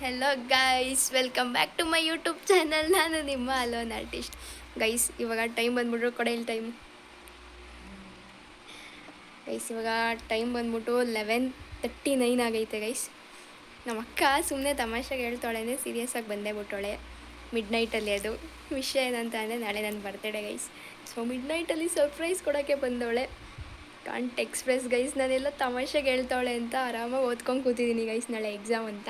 Hello guys, welcome back to my YouTube channel. ನಾನು ನಿಮ್ಮ alone artist. Guys ಇವಾಗ time ಬಂದ್ಬಿಟ್ರು ಕೊಡೆಯಲ್ಲಿ ಟೈಮ್ ಬಂದ್ಬಿಟ್ಟು 11:39 ಆಗೈತೆ ಗೈಸ್. ನಮ್ಮ ಅಕ್ಕ ಸುಮ್ಮನೆ ತಮಾಷೆಗೆ ಹೇಳ್ತಾಳೆ ಅಂದರೆ ಸೀರಿಯಸ್ ಆಗಿ ಬಂದೇ ಬಿಟ್ಟೋಳೆ ಮಿಡ್ ನೈಟಲ್ಲಿ. ಅದು ವಿಷಯ ಏನಂತ ಅಂದರೆ ನಾಳೆ ನನ್ನ ಬರ್ತ್ಡೇ ಗೈಸ್. ಸೊ ಮಿಡ್ ನೈಟಲ್ಲಿ ಸರ್ಪ್ರೈಸ್ ಕೊಡೋಕ್ಕೆ ಬಂದವಳೆ. Can't express guys. ನಾನೆಲ್ಲ ತಮಾಷೆಗೆ ಹೇಳ್ತಾವಳೆ ಅಂತ ಆರಾಮಾಗಿ ಓದ್ಕೊಂಡು ಕೂತಿದ್ದೀನಿ ಗೈಸ್. ನಾಳೆ ಎಕ್ಸಾಮ್ ಅಂತ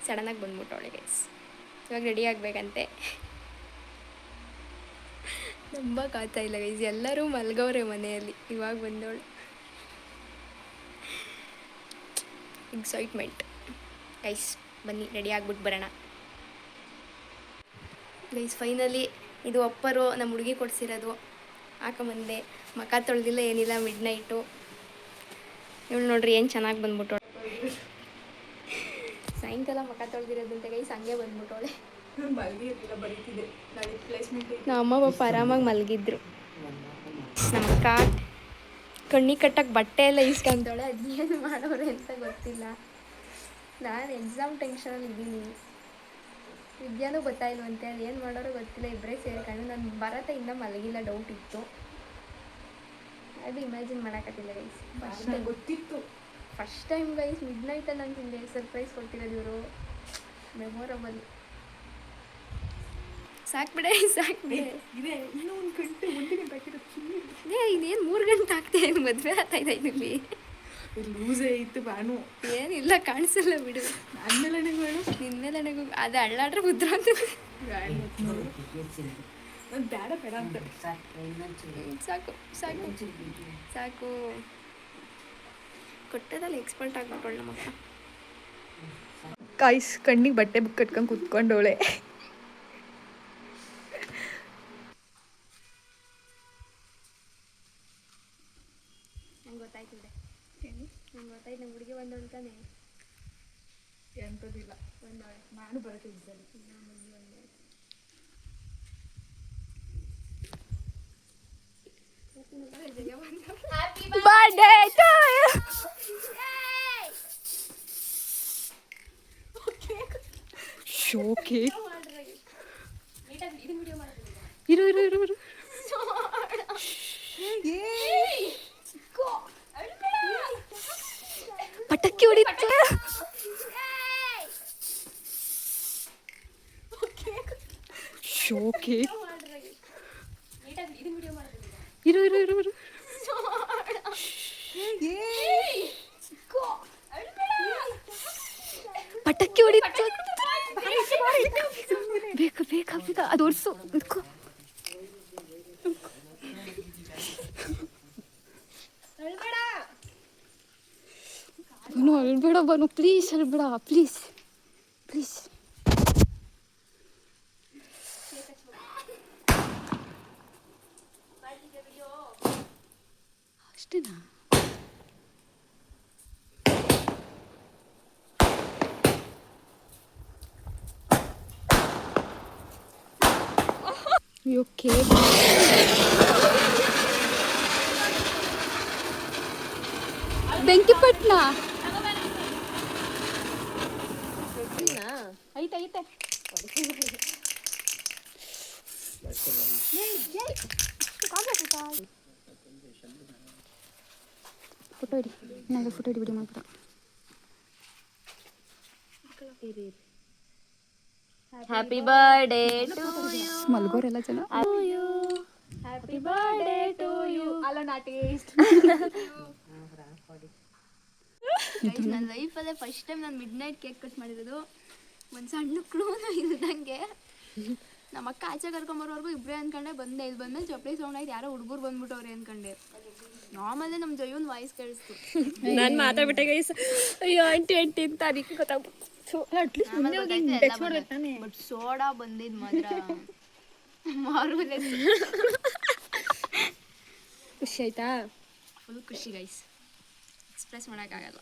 ಸಡನ್ನಾಗಿ ಬಂದ್ಬಿಟ್ಟವಳೆ ಗೈಸ್. ಇವಾಗ ರೆಡಿ ಆಗಬೇಕಂತೆ. ನಂಬಕ್ಕಾಗ್ತಾ ಇಲ್ಲ ಗೈಸ್, ಎಲ್ಲರೂ ಮಲ್ಗವ್ರೆ ಮನೆಯಲ್ಲಿ. ಇವಾಗ ಬಂದವಳು. Excitement guys. ಬನ್ನಿ ರೆಡಿ ಆಗ್ಬಿಟ್ಟು ಬರೋಣ ಗೈಸ್. ಫೈನಲಿ ಇದು ಅಪ್ಪರು ನಮ್ಮ ಹುಡುಗಿ ಕೊಡಿಸಿರೋದು ಹಾಕೊಂಬಂದೆ. ಮಖ ತೊಳೆದಿಲ್ಲ ಏನಿಲ್ಲ, ಮಿಡ್ ನೈಟು. ಇವಳು ನೋಡ್ರಿ ಏನು ಚೆನ್ನಾಗಿ ಬಂದ್ಬಿಟ್ಟವಳೆ. ಸಾಯಂಕಾಲ ಮಖ ತೊಳೆದಿರೋದಂತೆ ಗೈಸ್, ಹಂಗೆ ಬಂದ್ಬಿಟ್ಟವಳೆ. ನಮ್ಮ ಅಮ್ಮ ಪಾಪ ಆರಾಮಾಗಿ ಮಲಗಿದ್ರು. ನಮ್ಮ ಅಕ್ಕ ಕಣ್ಣಿಗೆ ಕಟ್ಟಕ್ಕೆ ಬಟ್ಟೆ ಎಲ್ಲ ಇಸ್ಕೊಂತಾಳೆ. ಅದೇನು ಮಾಡೋರೆ ಅಂತ ಗೊತ್ತಿಲ್ಲ. ನಾನು ಎಕ್ಸಾಮ್ ಟೆನ್ಷನಲ್ಲಿ ಇದ್ದೀನಿ. ವಿದ್ಯಾನೂ ಗೊತ್ತಾಯಿಲ್ವಂತೆ, ಅದು ಏನು ಮಾಡೋರು ಗೊತ್ತಿಲ್ಲ. ಇಬ್ಬರೇ ಸೇರ್ಕೊಂಡು ನಾನು ಬರತ್ತೆ ಇನ್ನೂ ಮಲಗಿಲ್ಲ, ಡೌಟ್ ಇತ್ತು. ಅದು ಇಮ್ಯಾಜಿನ್ ಮಾಡೋಕ್ಕಾಗಿಲ್ಲ guys. First time guys mid ನೈಟಲ್ಲಿ ನಂಗೆ ಹಿಂಗೆ ಸರ್ಪ್ರೈಸ್ ಕೊಟ್ಟಿರೋದು ಇವರು. ಮೆಮೊರಬಲ್. ಸಾಕ್ಬಿಡೆ ಇನ್ನೇನು 3 ಗಂಟೆ ಆಗ್ತಾ ಇದೆ, ಮದುವೆ ಆಗ್ತಾ ಇದೆ ಇಲ್ಲಿ. ಲೂಸೇ ಇತ್ತು ಬಾನು. ಏನಿಲ್ಲ, ಕಾಣಿಸಲ್ಲ ಬಿಡು. ನಿನ್ಮೇಲೆ ನನಗೂ ಅದು ಅಳ್ಳಾಡ್ರೆ ಉದ್ರ ಅಂತ. ಬೇಡ ಬೇಡ ಅಂತ ಸಾಕು ಸಾಕು ಸಾಕು. ಕೊಟ್ಟದಲ್ಲಿ ಎಕ್ಸ್ಪರ್ಟ್ ಆಗ್ಬಿಟ್ಟವಳು ನಮ್ಮಕ್ಕ. ಕಾಯ್ಸ್ ಕಣ್ಣಿಗೆ ಬಟ್ಟೆ ಕಟ್ಕೊಂಡು ಕುತ್ಕೊಂಡವಳೆ. ನಂಗೆ ಗೊತ್ತಾಯ್ತು ಬಿಡೆ. ನಂಗೆ ಗೊತ್ತಾಯ್ತು, ನಮ್ಮ ಹುಡುಗಿ ಬಂದವಳು ತಾನೆ. ಎಂಥದಿಲ್ಲ, ಬಂದವಳೆ. ನಾನು ಬರೋಕೆ ಇದ್ದಲ್ಲಿ. Birthday to you. Show cake. ಇರು ಇರು ಇರು ಇರು. ಪಟಾಕಿ ಹೊಡಿತು. Show cake. ಇರು ಇರು ಇರು ಇರು. ಪಟಾಕಿ ಹೊಡಿತು. ಬೇಕ ಬೇಕ ಬೇಕ ಅದು ಒಡ್ಸು. ಬನು ಅಳ್ಬೇಡ ಬನು, ಪ್ಲೀಸ್ ಅಳ್ಬೇಡ, ಪ್ಲೀಸ್ ಪ್ಲೀಸ್. ಅಷ್ಟೇನಾ? ಓಕೆ. ಬೆಂಕಿಪಟ್ನ ಐತೆ ಐತೆ. ಫೋಟೋ ಇಡಿ, ನನಗೆ ಫೋಟೋ ಇಡಿ, ವಿಡಿಯೋ ಮಾಡ್ಬಿಡ. Happy birthday to you. ಮಲ್ಗೋರೆಲ್ಲ ಜನ. Happy birthday to you. ಅಲ್ಲ ಟೇಸ್ಟ್. ನನ್ನ ಲೈಫಲ್ಲೇ ಫಸ್ಟ್ ಟೈಮ್ ನಾನು ಮಿಡ್ ನೈಟ್ ಕೇಕ್ ಕಟ್ ಮಾಡಿರೋದು. ಒಂದು ಸಣ್ಣ ಕ್ಲೂನು ಇಲ್ದಂಗೆ ನಮ್ಮ ಅಕ್ಕ ಆಚೆ ಕರ್ಕೊಂಬರೋರ್ಗು ಇಬ್ಬರೇ ಅನ್ಕೊಂಡೆ ಬಂದೆ. ಇಲ್ಲಿ ಬಂದ್ಮೇಲೆ ಚಪ್ಪಲಿ ಸೌಂಡ್ ಆಯ್ತು, ಯಾರೋ ಹುಡುಗರು ಬಂದ್ಬಿಟ್ಟವ್ರೆ ಅನ್ಕೊಂಡೆ. ನಾರ್ಮಲ್ಲೇ ನಮ್ಮ ಜಯುನ್ ವಾಯ್ಸ್ ಕೇಳಿಸ್ತು. ನಾನು ಮಾತಾಡ್ಬಿಟ್ಟೆ ಗೈಸ್. ಅಯ್ಯೋ ಆಂಟಿ ಆಂಟಿ ಅಂತ ಅದಕ್ಕೆ ಗೊತ್ತಾಗ್ಬಿಟ್ಟು. ಬಟ್ ಸೋಡಾ ಬಂದಿದ್ ಮಾತ್ರ ಮಾರ್ವೆಲಸ್. ಖುಷಿ ಆಯ್ತಾ? ಫುಲ್ ಖುಷಿ ಗೈಸ್, ಎಕ್ಸ್ಪ್ರೆಸ್ ಮಾಡೋಕ್ಕಾಗಲ್ಲ.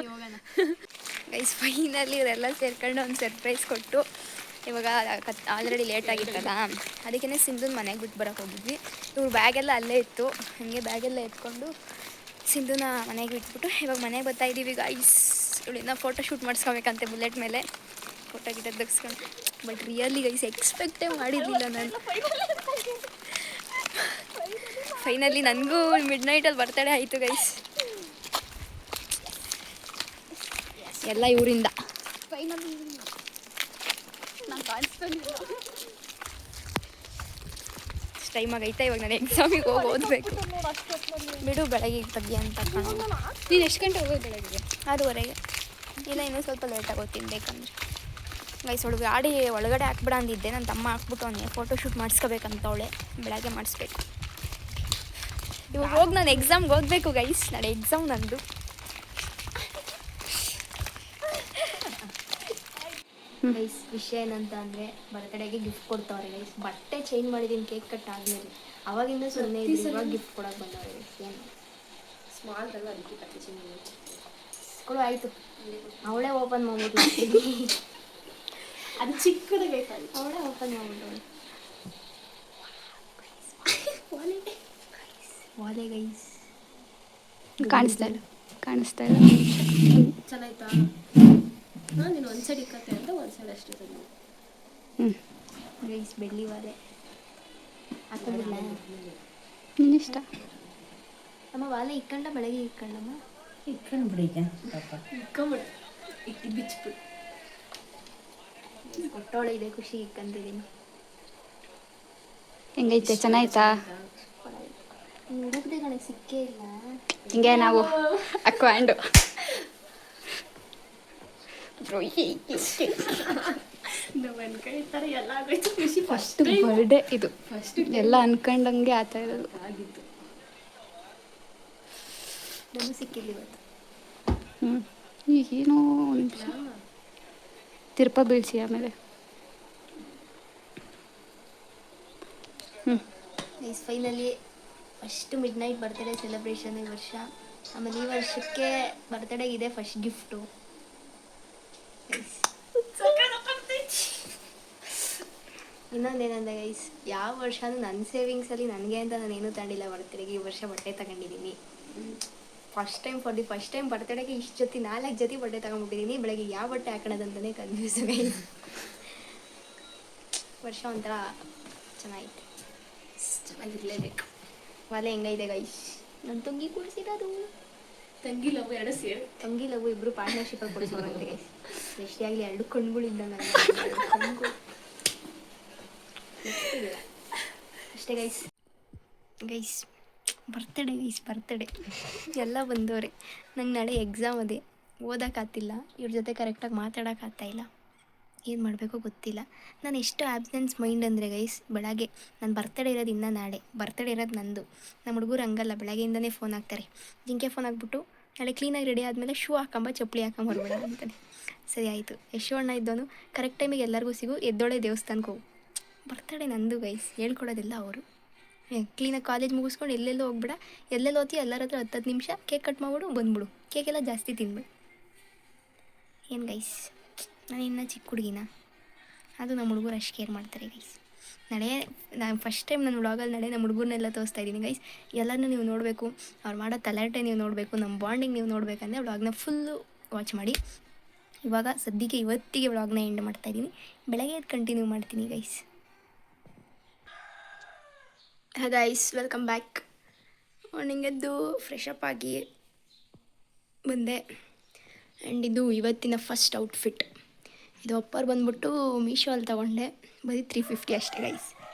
ಹೋಗೋಣ ಗೈಸ್. ಫೈನಲಿ ಇವರೆಲ್ಲ ಸೇರ್ಕೊಂಡು ಒಂದು ಸರ್ಪ್ರೈಸ್ ಕೊಟ್ಟು ಇವಾಗ ಆಲ್ರೆಡಿ ಲೇಟ್ ಆಗಿತ್ತಲ್ಲ, ಅದಕ್ಕೇ ಸಿಂಧುನ ಮನೆಗೆ ಬಿಟ್ಟು ಬರೋಕೆ ಹೋಗಿದ್ವಿ. ಇವ್ರ ಬ್ಯಾಗೆಲ್ಲ ಅಲ್ಲೇ ಇತ್ತು. ಹಾಗೆ ಬ್ಯಾಗೆಲ್ಲ ಎತ್ಕೊಂಡು ಸಿಂಧುನ ಮನೆಗೆ ಬಿಟ್ಬಿಟ್ಟು ಇವಾಗ ಮನೆಗೆ ಬರ್ತಾ ಇದ್ದೀವಿ ಗೈಸ್. ಇವಳಿಂದ ಫೋಟೋ ಶೂಟ್ ಮಾಡಿಸ್ಕೋಬೇಕಂತೆ ಬುಲೆಟ್ ಮೇಲೆ. ಫೋಟೋ ಗಿಟ ತೆಗೆಸ್ಕೊಂಡು. ಬಟ್ ರಿಯಲಿ ಗೈಸ್ ಎಕ್ಸ್ಪೆಕ್ಟೇ ಮಾಡಿರಲಿಲ್ಲ ನಾನು. ಫೈನಲಿ ನನಗೂ ಮಿಡ್ ನೈಟಲ್ಲಿ ಬರ್ತಡೇ ಆಯಿತು ಗೈಸ್. ಎಲ್ಲ ಇವರಿಂದ. ಫೈನಲಿ ನಾನು ಕಾಣಿಸ್ತಾನಿಲ್ಲ. ಟೈಮ್ ಆಗೈತೆ, ಇವಾಗ ನಾನು ಎಕ್ಸಾಮಿಗೆ ಹೋಗಿ ಓದಬೇಕು. ಬಿಡು ಬೆಳಗ್ಗೆ ತೆಗಿಯ ಅಂತ. ನೀನು ಎಷ್ಟು ಗಂಟೆ ಹೋಗೋದು ಬೆಳಗ್ಗೆ? 6:30. ಇಲ್ಲ ಇನ್ನೂ ಸ್ವಲ್ಪ ಲೇಟಾಗಿ ಓದ್ತೀನಿ ಬೇಕಂದ್ರೆ. ಗೈಸ್ ಹುಡುಗ ಗಾಡಿ ಒಳಗಡೆ ಹಾಕ್ಬಿಡ ಅಂದಿದ್ದೆ, ನನ್ನ ತಮ್ಮ ಹಾಕ್ಬಿಟ್ಟು ಅವನಿಗೆ ಫೋಟೋ ಶೂಟ್ ಮಾಡಿಸ್ಕೋಬೇಕಂತ ಅವಳೆ. ಬೆಳಗ್ಗೆ ಮಾಡಿಸ್ಬೇಕು. ಇವಾಗ ಹೋಗಿ ನಾನು ಎಕ್ಸಾಮ್ಗೆ ಓದಬೇಕು ಗೈಸ್. ನಾಳೆ ಎಕ್ಸಾಮ್ ನಂದು. ಗೈಸ್ ವಿಷಯ ಏನಂತ ಅಂದರೆ ಬರ್ತಡೇಗೆ ಗಿಫ್ಟ್ ಕೊಡ್ತಾವ್ರೆ ಗೈಸ್. ಬಟ್ಟೆ ಚೇಂಜ್ ಮಾಡಿದ್ದೀನಿ ಕೇಕ್ ಕಟ್ ಆದಮೇಲೆ. ಅವಾಗಿಂದ ಸುಮ್ಮನೆ ಇವಾಗ ಗಿಫ್ಟ್ ಕೊಡೋಕೆ ಬಂದವ್ರೆ ಗೈಸ್. ಏನು ಸ್ಮಾಲ್ ಅಲ್ಲ, ಅದಕ್ಕೆ ಕಟ್ಟಿ ಚೇಂಜ್ ಕೊಡು ಆಯಿತು. ಅವಳೇ ಓಪನ್ ಮಾಡ್ಬಿಟ್ಟು ಅದು ಚಿಕ್ಕದು ಬೇಕಾಗಿ ಅವಳೇ ಓಪನ್ ಮಾಡ್ಬಿಟ್ಟು ವಾಲೆ ಗೈಸ್. ಕಾಣಿಸ್ತಾ ಇಲ್ಲ ಚೆನ್ನಾಯ್ತಾ? ಹಾಂ, ನೀನು ಒಂದು ಸೈಡ್ ಇಕ್ಕತ್ತೆ ಅಂತ ಒಂದು ಸೈಡ್ ಅಷ್ಟೇ ತಂದು. ಗೈಸ್ ಬೆಳ್ಳಿ ವಾಲೆ ಹಾಕೊಂಡಿಲ್ಲ. ನಿನ್ನಿಷ್ಟ. ಅಮ್ಮ ವಾಲೆ ಇಕ್ಕಂಡ ಬೆಳಗ್ಗೆ ಇಕ್ಕಂಡಮ್ಮ ಇಟ್ಕೊಂಡು ಬಿಡಿ ಇಕ್ಕೊಂಬಿಡು, ಇಟ್ಟು ಬಿಚ್ಬಿಡು. ಕೊಟ್ಟೋಳೆ ಇದೆ ಖುಷಿ ಇಕ್ಕಂತಿದ್ದೀನಿ. ಹೆಂಗೈತೆ? ಚೆನ್ನಾಯ್ತಾ? ಹುಡುಗದೆ ಕಣಕ್ಕೆ ಸಿಕ್ಕೇ ಇಲ್ಲ. ಹಿಂಗೆ ನಾವು ಅಕ್ವಾಂಡು ನಮ್ಮ ಅನ್ಕೊಂಡಿರ್ತಾರೆ ಎಲ್ಲ ಆಗೋಯ್ತು. ಖುಷಿ ಫಸ್ಟ್ ಬರ್ಡೇ ಇದು. ಫಸ್ಟ್ ಎಲ್ಲ ಅನ್ಕೊಂಡಂಗೆ ಆಗ್ತಾ ಇರೋದು ಆಗಿತ್ತು. ನಮಗೂ ಸಿಕ್ಕಿಲ್ಲ ಇವತ್ತು. ಈಗೇನೋ ಒಂದು ತಿರ್ಪ ಬೀಳ್ಸಿ ಆಮೇಲೆ. Guys finally first mid night birthday celebration ಈ ವರ್ಷ. ಆಮೇಲೆ ಈ ವರ್ಷಕ್ಕೆ ಬರ್ತಡೇ ಇದೆ ಫಸ್ಟ್ ಗಿಫ್ಟು. ಇನ್ನೊಂದೇನಂದ್ರೆ ಗೈಸ್, ಯಾವ ವರ್ಷನೂ ನನ್ನ ಸೇವಿಂಗ್ಸಲ್ಲಿ ನನಗೆ ಅಂತ ನಾನೇನು ತಗೊಂಡಿಲ್ಲ ಬರ್ತಡೇಗೆ. ಈ ವರ್ಷ ಬಟ್ಟೆ ತಗೊಂಡಿದ್ದೀನಿ ಫಸ್ಟ್ ಟೈಮ್ ಬರ್ತಡೇಗೆ. ಇಷ್ಟು ಜೊತೆ 4 ಜೊತೆ ಬಟ್ಟೆ ತಗೊಂಡ್ಬಿಟ್ಟಿದ್ದೀನಿ. ಬೆಳಗ್ಗೆ ಯಾವ ಬಟ್ಟೆ ಹಾಕೋಣದಂತಲೇ ಕನ್ಫ್ಯೂಸ್ ಗೈಸ್. ವರ್ಷ ಒಂಥರ ಚೆನ್ನಾಗಿತ್ತು. ಚೆನ್ನಾಗಿರ್ಲೇಬೇಕು. ವಾಲೆ ಹೆಂಗೈತೆ ಗೈಸ್? ನನ್ನ ತಂಗಿ ಕೂಡಿಸಿರೋದು. ತಂಗಿ ಲವ್ ಎರಡು ಸೇರಿ. ತಂಗಿ ಲವ್ ಇಬ್ಬರು ಪಾರ್ಟ್ನರ್ಶಿಪ್ಪಲ್ಲಿ ಕೊಡಿಸೋರಂತೆ ಗೈಸ್. ಎಷ್ಟೇ ಆಗಲಿ 2 ಕಣ್ಗಳಿದ್ದಂಗೆ ಅಷ್ಟೇ ಗೈಸ್. ಬರ್ತಡೇ ಎಲ್ಲ ಬಂದವ್ರೆ. ನಂಗೆ ನಾಳೆ ಎಕ್ಸಾಮ್ ಅದೇ, ಓದೋಕ್ಕಾಗ್ತಿಲ್ಲ. ಇವ್ರ ಜೊತೆ ಕರೆಕ್ಟಾಗಿ ಮಾತಾಡೋಕ್ಕಾಗ್ತಾಯಿಲ್ಲ. ಏನು ಮಾಡಬೇಕೋ ಗೊತ್ತಿಲ್ಲ. ನಾನು ಎಷ್ಟು ಆಬ್ಸೆನ್ಸ್ ಮೈಂಡ್ ಅಂದರೆ ಗೈಸ್, ಬೆಳಗ್ಗೆ ನನ್ನ ಬರ್ತಡೇ ಇರೋದು ಇನ್ನೂ ನಾಳೆ. ಬರ್ತಡೇ ಇರೋದು ನಂದು. ನಮ್ಮ ಹುಡುಗರು ಹಂಗಲ್ಲ, ಬೆಳಗ್ಗೆಯಿಂದನೇ ಫೋನ್ ಹಾಕ್ತಾರೆ. ಜಿಂಕೆ ಫೋನ್ ಹಾಕ್ಬಿಟ್ಟು ನಾಳೆ ಕ್ಲೀನಾಗಿ ರೆಡಿ ಆದಮೇಲೆ ಶೂ ಹಾಕೊಂಬ, ಚಪ್ಪಲಿ ಹಾಕೊಂಬರ್ಬೇಡ ಅಂತಾನೆ. ಸರಿ ಆಯಿತು. ಯಶು ಅಣ್ಣ ಇದ್ದವನು ಕರೆಕ್ಟ್ ಟೈಮಿಗೆ ಎಲ್ಲರಿಗೂ ಸಿಗು, ಎದ್ದೋಳೆ ದೇವಸ್ಥಾನಕ್ಕೆ ಹೋಗು. ಬರ್ತಡೇ ನಂದು ಗೈಸ್, ಹೇಳ್ಕೊಡೋದಿಲ್ಲ ಅವರು. ಕ್ಲೀನಾಗಿ ಕಾಲೇಜ್ ಮುಗಿಸ್ಕೊಂಡು ಎಲ್ಲೆಲ್ಲೋ ಹೋಗ್ಬಿಡ. ಎಲ್ಲೆಲ್ಲಿ ಹೋಗ್ತೀವಿ ಎಲ್ಲರ ಹತ್ರ 10 ನಿಮಿಷ ಕೇಕ್ ಕಟ್ ಮಾಡ್ಬಿಡು ಬಂದ್ಬಿಡು. ಕೇಕೆಲ್ಲ ಜಾಸ್ತಿ ತಿನ್ಬಿಡು. ಏನು ಗೈಸ್, ನಾನು ಇನ್ನೂ ಚಿಕ್ಕ ಹುಡುಗಿನ. ಅದು ನಮ್ಮ ಹುಡುಗರು ಅಷ್ಟು ಕೇರ್ ಮಾಡ್ತಾರೆ ಗೈಸ್. ನಾನು ಫಸ್ಟ್ ಟೈಮ್ ನನ್ನ ವ್ಲಾಗಲ್ಲಿ ನಮ್ಮ ಹುಡುಗರನ್ನೆಲ್ಲ ತೋರಿಸ್ತಾ ಇದ್ದೀನಿ ಗೈಸ್. ಎಲ್ಲನೂ ನೀವು ನೋಡಬೇಕು. ಅವ್ರು ಮಾಡೋ ತಲಾಟೆ ನೀವು ನೋಡಬೇಕು, ನಮ್ಮ ಬಾಂಡಿಂಗ್ ನೀವು ನೋಡಬೇಕಂದ್ರೆ ವ್ಲಾಗ್ನ ಫುಲ್ಲು ವಾಚ್ ಮಾಡಿ. ಇವಾಗ ಸದ್ಯಕ್ಕೆ ಇವತ್ತಿಗೆ ವ್ಲಾಗ್ನ ಎಂಡ್ ಮಾಡ್ತಾಯಿದ್ದೀನಿ. ಬೆಳಗ್ಗೆ ಅದು ಕಂಟಿನ್ಯೂ ಮಾಡ್ತೀನಿ guys. Guys welcome back. Morning ಎದ್ದು ಫ್ರೆಶ್ ಅಪ್ ಆಗಿ ಬಂದೆ. ಆ್ಯಂಡ್ ಇದು ಇವತ್ತಿನ ಫಸ್ಟ್ ಔಟ್ಫಿಟ್. ಇದು ಅಪ್ಪರ್ ಬಂದ್ಬಿಟ್ಟು ಮೀಶೋಲ್ಲಿ ತೊಗೊಂಡೆ. ಬರೀ 350 ಅಷ್ಟೇ ಗೈಸ್.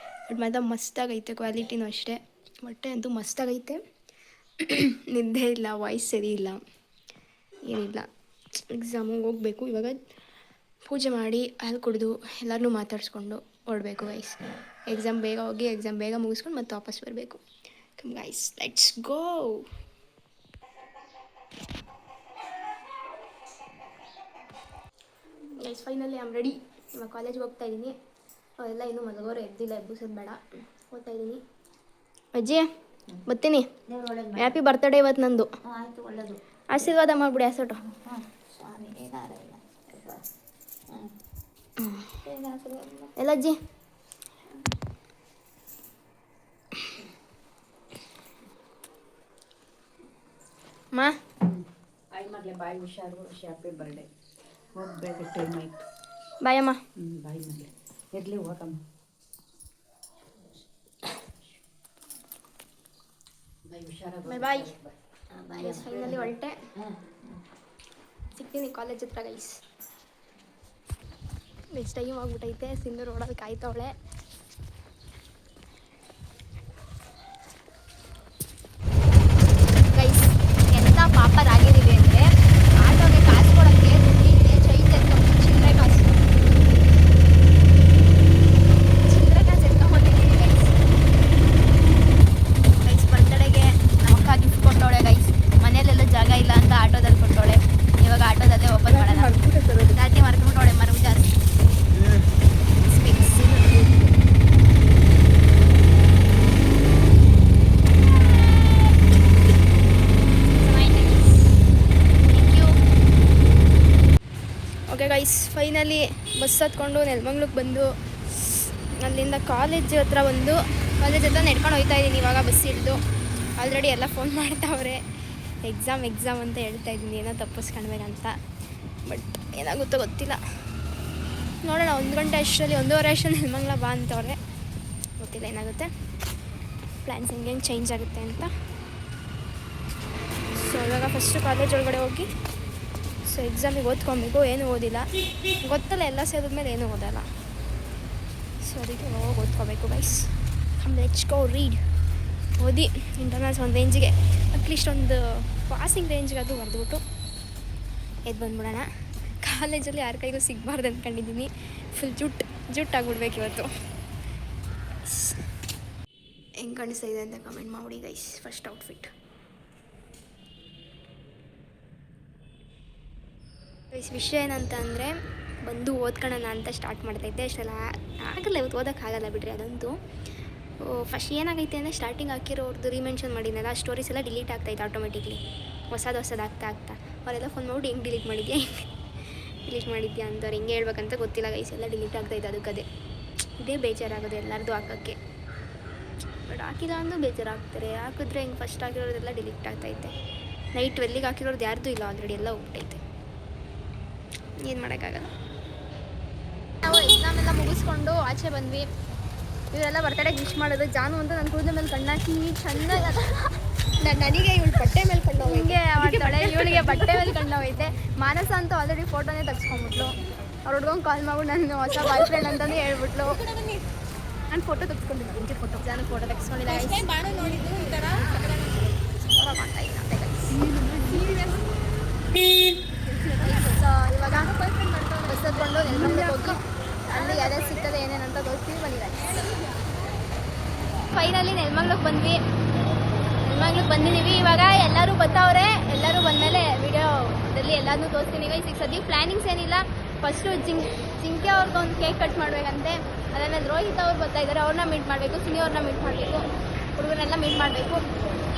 ಬಟ್ ಮಾತ್ರ ಮಸ್ತಾಗೈತೆ, ಕ್ವಾಲಿಟಿನೂ ಅಷ್ಟೇ. ಬಟ್ಟೆ ಅಂತೂ ಮಸ್ತಾಗೈತೆ. ನಿದ್ದೆ ಇಲ್ಲ, ವಾಯ್ಸ್ ಸರಿ ಇಲ್ಲ, ಏನಿಲ್ಲ. ಎಕ್ಸಾಮಿಗೆ ಹೋಗಬೇಕು. ಇವಾಗ ಪೂಜೆ ಮಾಡಿ ಹಾಲು ಕುಡಿದು ಎಲ್ಲರನ್ನೂ ಮಾತಾಡಿಸ್ಕೊಂಡು ಹೊರಡಬೇಕು ಗೈಸ್. ಎಕ್ಸಾಮ್ ಬೇಗ ಹೋಗಿ ಎಕ್ಸಾಮ್ ಬೇಗ ಮುಗಿಸ್ಕೊಂಡು ಮತ್ತೆ ವಾಪಸ್ ಬರಬೇಕು. Come guys, let's go. Guys finally I am ready. ಇವಾಗ ಕಾಲೇಜ್ಗೆ ಹೋಗ್ತಾ ಇದ್ದೀನಿ. ಅವರೆಲ್ಲ ಇನ್ನೂ ಮಲಗೋರು ಎದ್ದಿಲ್ಲ, ಎಬ್ಬಿಸೋದು ಬೇಡ. ಹೋಗ್ತಾ ಇದ್ದೀನಿ. ಅಜ್ಜಿ ಬರ್ತೀನಿ. ಹ್ಯಾಪಿ ಬರ್ತಡೇ ಇವತ್ತು ನಂದು. ಆಯಿತು, ಒಳ್ಳೆಯದು. ಆಶೀರ್ವಾದ ಮಾಡಿಬಿಡಿ ಅಸೋಟು. ಸ್ವಾಮಿ ಏನಾರಲ್ಲ ಎಲ್ಲ ಅಜ್ಜಿ. ಮಾ ಬಾಯಿ ಮಗಳೆ ಬಾಯಿ ಹುಷಾರು ಹ್ಯಾಪಿ ಬರ್ಡೇ ಹೋಗ್ಬೇಕು ಟೈಮ್ ಆಯ್ತು ಬಾಯಮ್ಮ. ಬಾಯಿ ಮಗಳೆ ಇರಲಿ ಹೋಗಮ್ಮ ಬಾಯಿ ಹುಷಾರಾಗಿ ಬಾಯ್ ಬಾಯಿ ಫೈನಲಿ ಹೊರಟೆ. ಸಿಗ್ತೀನಿ ಕಾಲೇಜ್ ಹತ್ರ ಗೈಸ್. ನೆಕ್ಸ್ಟ್ ಟೈಮ್ ಆಗ್ಬಿಟ್ಟೈತೆ. ಸಿಂಧು ರೋಡಲ್ಲಿ ಕಾಯ್ತವಳೆ. ಗೈಸ್ ಎಂಥ ಪಾಪರಾಗಿದ್ದೀವಿ ಅಂದರೆ ಆಟೋಗೆ ಕಾಸು ಕೊಡೋಕ್ಕೆ ದುಡ್ಡಿದೆ ಚೈತೆ ಚಿಲ್ಲರೆ ಕಾಸು ಎತ್ಕೊಂಡ್ಬಂದಿದ್ದೀನಿ ಗೈಸ್. ಗೈಸ್ ಬರ್ತಡೆಗೆ ನಮ್ಮಕ್ಕ ಗಿಫ್ಟ್ ಕೊಟ್ಟವಳೆ ಗೈಸ್. ಮನೆಯಲ್ಲೆಲ್ಲ ಜಾಗ ಇಲ್ಲ ಅಂತ ಆಟೋದಲ್ಲಿ ಕೊಟ್ಟವಳೆ. ಇವಾಗ ಆಟೋದಲ್ಲೇ ಓಪನ್ ಮಾಡೋಣ. ರಾತ್ರಿ ಮರ್ಕೊಂಬಿಟ್ಟವಳೆ ಮರವು ಜಾಸ್ತಿ. ಓಕೆ ಗೈಸ್ ಫೈನಲಿ ಬಸ್ ಹತ್ಕೊಂಡು ನೆಲಮಂಗ್ಲಕ್ಕೆ ಬಂದು ಅಲ್ಲಿಂದ ಕಾಲೇಜ್ ಹತ್ರ ಬಂದು ಕಾಲೇಜ್ ಹತ್ರ ನಡ್ಕೊಂಡು ಹೋಗ್ತಾ ಇದ್ದೀನಿ. ಇವಾಗ ಬಸ್ ಹಿಡಿದು ಆಲ್ರೆಡಿ ಎಲ್ಲ ಫೋನ್ ಮಾಡ್ತಾವ್ರೆ. ಎಕ್ಸಾಮ್ ಅಂತ ಹೇಳ್ತಾ ಇದ್ದೀನಿ, ಏನೋ ತಪ್ಪಿಸ್ಕೊಳ್ಬೇಕಂತ. ಬಟ್ ಏನಾಗುತ್ತೋ ಗೊತ್ತಿಲ್ಲ, ನೋಡೋಣ. 1 ಗಂಟೆ ಅಷ್ಟರಲ್ಲಿ 1:15 ಅಷ್ಟರಲ್ಲಿ ನೆಲಮಂಗ್ಲ ಬಾ ಅಂತವ್ರೆ. ಗೊತ್ತಿಲ್ಲ ಏನಾಗುತ್ತೆ, ಪ್ಲ್ಯಾನ್ಸ್ ಹೆಂಗೆ ಚೇಂಜ್ ಆಗುತ್ತೆ ಅಂತ. ಸೊ ಇವಾಗ ಫಸ್ಟು ಕಾಲೇಜ್ ಒಳಗಡೆ ಹೋಗಿ ಸೊ ಎಕ್ಸಾಮಿಗೆ ಓದ್ಕೊಬೇಕು. ಏನೂ ಓದಿಲ್ಲ, ಗೊತ್ತಲ್ಲ ಎಲ್ಲ ಸೇರಿದ್ಮೇಲೆ ಏನೂ ಓದಲ್ಲ. ಸೊ ಅದಕ್ಕೆ ಹೋಗಿ ಓದ್ಕೋಬೇಕು guys. Come let's go read. ಓದಿ ಇಂಟರ್ನಲ್ಸ್ ಒಂದು ರೇಂಜಿಗೆ ಅಟ್ಲೀಸ್ಟ್ ಒಂದು ಪಾಸಿಂಗ್ ರೇಂಜ್ಗೆ ಅದು ಬರೆದ್ಬಿಟ್ಟು ಎದ್ದು ಬಂದ್ಬಿಡೋಣ. ಕಾಲೇಜಲ್ಲಿ ಯಾರ ಕೈಗೂ ಸಿಗಬಾರ್ದು ಅಂದ್ಕೊಂಡಿದ್ದೀನಿ. ಫುಲ್ ಜುಟ್ಟಾಗ್ಬಿಡ್ಬೇಕು ಇವತ್ತು. ಹೆಂಗೆ ಕಾಣಿಸ್ತಾ ಇದೆ ಅಂತ ಕಮೆಂಟ್ ಮಾಡಿ ಗೈಸ್. ಫಸ್ಟ್ ಔಟ್ಫಿಟ್ ವಿಷಯ ಏನಂತ ಅಂದರೆ ಬಂದು ಓದ್ಕೊಳ್ಳೋಣ ಅಂತ ಸ್ಟಾರ್ಟ್ ಮಾಡ್ತೈತೆ. ಅಷ್ಟೆಲ್ಲ ಆಗಲ್ಲ, ಇವತ್ತು ಓದೋಕ್ಕಾಗಲ್ಲ ಬಿಡ್ರಿ. ಅದಂತೂ ಫಸ್ಟ್ ಏನಾಗೈತೆ ಅಂದರೆ ಸ್ಟಾರ್ಟಿಂಗ್ ಹಾಕಿರೋರ್ದು ರೀಮೆನ್ಷನ್ ಮಾಡಿದ್ನಲ್ಲ, ಸ್ಟೋರೀಸ್ ಎಲ್ಲ ಡಿಲೀಟ್ ಆಗ್ತಾಯಿತ್ತು ಆಟೋಮೆಟಿಕ್ಲಿ. ಹೊಸದು ಆಗ್ತಾ ಅವರೆಲ್ಲ ಫೋನ್ ಮಾಡ್ಬಿಟ್ಟು ಹೆಂಗೆ ಡಿಲೀಟ್ ಮಾಡಿದ್ಯಾ ಅಂತವ್ರು ಹೆಂಗೆ ಹೇಳ್ಬೇಕಂತ ಗೊತ್ತಿಲ್ಲ ಗೈಸ್. ಎಲ್ಲ ಡಿಲೀಟ್ ಆಗ್ತಾಯಿತ್ತು. ಅದಕ್ಕದೇ ಇದೇ ಬೇಜಾರಾಗೋದು ಎಲ್ಲರದು ಹಾಕೋಕ್ಕೆ. ಬಟ್ ಹಾಕಿಲ್ಲ ಅಂದರೂ ಬೇಜಾರಾಗ್ತಾರೆ. ಹಾಕಿದ್ರೆ ಹೆಂಗೆ ಫಸ್ಟ್ ಹಾಕಿರೋದೆಲ್ಲ ಡಿಲೀಟ್ ಆಗ್ತೈತೆ. ನೈಟ್ 12ಗೆ ಹಾಕಿರೋದು ಯಾರ್ದು ಇಲ್ಲ, ಆಲ್ರೆಡಿ ಎಲ್ಲ ಹೋಗ್ತೈತೆ. ಏನು ಮಾಡೋಕ್ಕಾಗಲ್ಲ. ನಾವು ಎಕ್ಸಾಮ್ ಎಲ್ಲ ಮುಗಿಸ್ಕೊಂಡು ಆಚೆ ಬಂದ್ವಿ. ಇವರೆಲ್ಲ ಬರ್ತಡೆಗೆ ವಿಶ್ ಮಾಡೋದು. ಜಾನು ಅಂತ ನನ್ನ ಕೂದಲ ಮೇಲೆ ಕಣ್ಣಾಕಿ ಚೆನ್ನಾಗಿ ನನಗೆ ಇವಳು ಬಟ್ಟೆ ಮೇಲೆ ಕಂಡು ಹಿಂಗೆ ಮಾಡ್ತಾಳೆ. ಇವಳಿಗೆ ಬಟ್ಟೆ ಮೇಲೆ ಕಂಡು ಹೋಯ್ತೆ. ಮಾನಸ ಅಂತ ಆಲ್ರೆಡಿ ಫೋಟೋನೇ ತೆಗ್ಸ್ಕೊಂಡ್ಬಿಟ್ಲು. ಅವ್ರು ಹುಡ್ಗೊಂಡು ಕಾಲ್ ಮಾಡ್ಬಿಟ್ಟು ನನ್ನ ಹೊಸ ಬಾಯ್ ಫ್ರೆಂಡ್ ಅಂತಲೇ ಹೇಳ್ಬಿಟ್ಲು. ನಾನು ಫೋಟೋ ತೆಗ್ಸ್ಕೊಂಡಿದ್ದೆ. ಇಂಚೆ ಫೋಟೋ ಜಾನು ಫೋಟೋ ತೆಗ್ಸ್ಕೊಂಡಿಲ್ಲ. ಇವಾಗ ಬಸ್ ಹತ್ಕೊಂಡು ನೆಲಮಂಗ್ಲಕ್ಕೆ ಹೋಗಿ ಅಲ್ಲಿ ಯಾರ್ಯಾರು ಸಿಗ್ತದೆ ಏನೇನಂತ ತೋರಿಸ್ತೀವಿ ಬಂದಿದ್ದಾರೆ. ಫೈನಲಿ ನೆಲಮಂಗ್ಲಕ್ಕೆ ಬಂದಿದ್ದೀವಿ. ಇವಾಗ ಎಲ್ಲರೂ ಬರ್ತಾವ್ರೆ. ಎಲ್ಲರೂ ಬಂದಮೇಲೆ ವಿಡಿಯೋದಲ್ಲಿ ಎಲ್ಲದನ್ನೂ ತೋರಿಸ್ತೀನಿ. ಈಗ ಸದ್ಯಕ್ಕೆ ಪ್ಲ್ಯಾನಿಂಗ್ಸ್ ಏನಿಲ್ಲ. ಫಸ್ಟು ಜಿಂಕೆ ಅವ್ರಿಗೆ ಒಂದು ಕೇಕ್ ಕಟ್ ಮಾಡಬೇಕಂತೆ. ಅದಾದ್ಮೇಲೆ ರೋಹಿತ್ ಅವ್ರು ಬರ್ತಾಯಿದ್ದಾರೆ, ಅವ್ರನ್ನ ಮೀಟ್ ಮಾಡಬೇಕು. ಸುನಿ ಅವ್ರನ್ನ ಮೀಟ್ ಮಾಡಬೇಕು, ಹುಡುಗರನ್ನೆಲ್ಲ ಮೀಟ್ ಮಾಡಬೇಕು.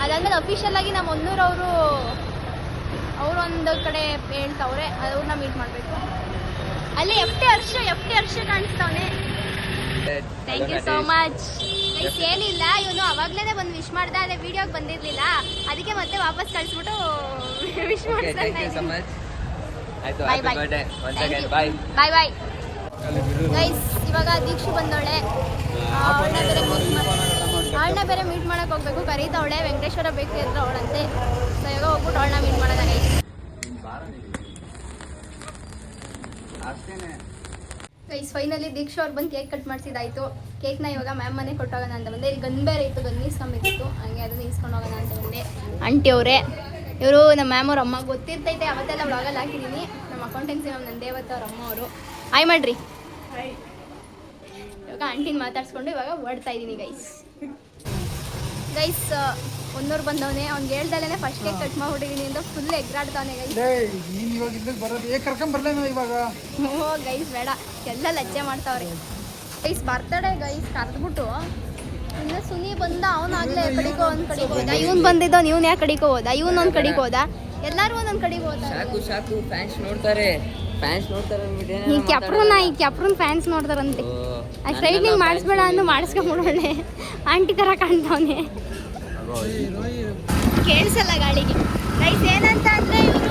ಅದಾದಮೇಲೆ ಅಫಿಷಿಯಲಾಗಿ ನಮ್ಮ ಹೊನ್ನೂರವರು ಒಂದು ಕಡೆ ಹೇಳ್ತಾವ್ರೆ, ಅವ್ರನ್ನ ಮೀಟ್ ಮಾಡಬೇಕು. ಅಲ್ಲಿ ಎಫ್ಟಿ ಹರ್ಷ ಕಾಣಿಸ್ತಾವನೆ. Thank you so much. ಏನಿಲ್ಲ, ಇವನು ಅವಾಗಲೇ ಬಂದು ವಿಶ್ ಮಾಡ್ದೆ. ಅದೇ ವಿಡಿಯೋಗೆ ಬಂದಿರಲಿಲ್ಲ, ಅದಕ್ಕೆ ಮತ್ತೆ ವಾಪಸ್ ಕಳಿಸ್ಬಿಟ್ಟು ವಿಶ್ ಮಾಡ್ತಾರೆ. ಬಾಯ್ ಬಾಯ್ ಗೈಸ್. ಇವಾಗ ದೀಕ್ಷು ಬಂದವಳೆ. ಅವಳನ್ನ ಬೇರೆ ಮೀಟ್ ಮಾಡಕ್ಕೆ ಹೋಗ್ಬೇಕು. ಕರೀತಾವಳೆ. ವೆಂಕಟೇಶ್ವರ ಬೇಕ್ರಿ ಹತ್ರ ಅವಳಂತೆ. ಸೊ ಇವಾಗ ಹೋಗ್ಬಿಟ್ಟು ಅವಳನ್ನ ಮೀಟ್ ಮಾಡೋಣ ಗೈಸ್. ಫೈನಲಿ ದೀಕ್ಷು ಅವ್ರು ಬಂದು ಕೇಕ್ ಕಟ್ ಮಾಡಿಸಿದಾಯ್ತು. ಕೇಕ್ನ ಇವಾಗ ಮ್ಯಾಮ್ ಮನೆ ಕೊಟ್ಟೋಗೋಣ ಅಂತ ಬಂದೆ. ಇಲ್ಲಿ ಗನ್ ಬೇರೆ ಇತ್ತು, ಗನ್ ಇಸ್ಕೊಂಬೇಕಿತ್ತು. ಹಂಗೆ ಅದನ್ನು ಇಸ್ಕೊಂಡು ಹೋಗೋಣ ಅಂತ ಬಂದೆ. ಆಂಟಿ ಅವರೇ ಇವರು ನಮ್ಮ ಮ್ಯಾಮ್ ಅವ್ರ ಅಮ್ಮ. ಗೊತ್ತಿರ್ತೈತೆ, ಅವತ್ತೆಲ್ಲ ವ್ಲಾಗಲ್ಲಿ ಹಾಕಿದ್ದೀನಿ. ನಮ್ಮ ಅಕೌಂಟೆನ್ಸಿ ಮ್ಯಾಮ್ ನನ್ನ ದೇವತ್ತ ಅವ್ರ ಅಮ್ಮ ಅವರು. ಹಾಯ್ ಮಾಡ್ರಿ. ಇವಾಗ ಆಂಟಿನ ಮಾತಾಡ್ಸ್ಕೊಂಡು ಇವಾಗ ಓಡ್ತಾ ಇದ್ದೀನಿ ಗೈಸ್. ಹೊನ್ನೂರು ಬಂದವನೇ. ಅವ್ನಿಗೆ ಹೇಳ್ದಲ್ಲೇ ಫಸ್ಟ್ ಕೇಕ್ ಕಟ್ ಮಾಡ್ಬಿಟ್ಟಿದ್ದೀನಿ ಅಂತ ಫುಲ್ ಎಗ್ರಾಡ್ತಾನೆ ಗೈಸ್. ಓ ಗೈಸ್ ಬೇಡ, ಎಲ್ಲ ಲಜ್ಜೆ ಮಾಡ್ತಾವ್ರೆ ಗೈಸ್. ಬರ್ತಡೇ ಗೈಸ್ ಕರೆದ್ಬಿಟ್ಟು ಇನ್ನು ಸುನಿ ಬಂದ. ಅವನಾಗಲೇ ಕಡಿಕೋ ಒಂದು ಕಡಿಗೆ ಹೋದ. ಇವ್ನು ಬಂದಿದ್ದವ್ನು ಇವ್ನು ಯಾಕೆ ಕಡಿಕೋ ಹೋದ. ಇವನು ಒಂದು ಕಡಿಗೆ ಹೋದ. ಎಲ್ಲರೂ ಒಂದೊಂದು ಕಡಿಗೆ ಹೋದ. ಈ ಕ್ಯಾಪ್ರನ್ ಫ್ಯಾನ್ಸ್ ನೋಡ್ತಾರಂತೆ. ಸ್ಟ್ರೈಟ್ನಿಂಗ್ ಮಾಡಿಸ್ಬೇಡ ಅಂದು ಮಾಡಿಸ್ಕೊಂಡ್ಬಿಡೋಳೆ. ಆಂಟಿ ಥರ ಕಾಣ್ತಾವನೆ. ಕೇಳಿಸಲ್ಲ ಗಾಳಿಗೆ. ಗೈಸ್ ಏನಂತ ಅಂದರೆ ಇವರು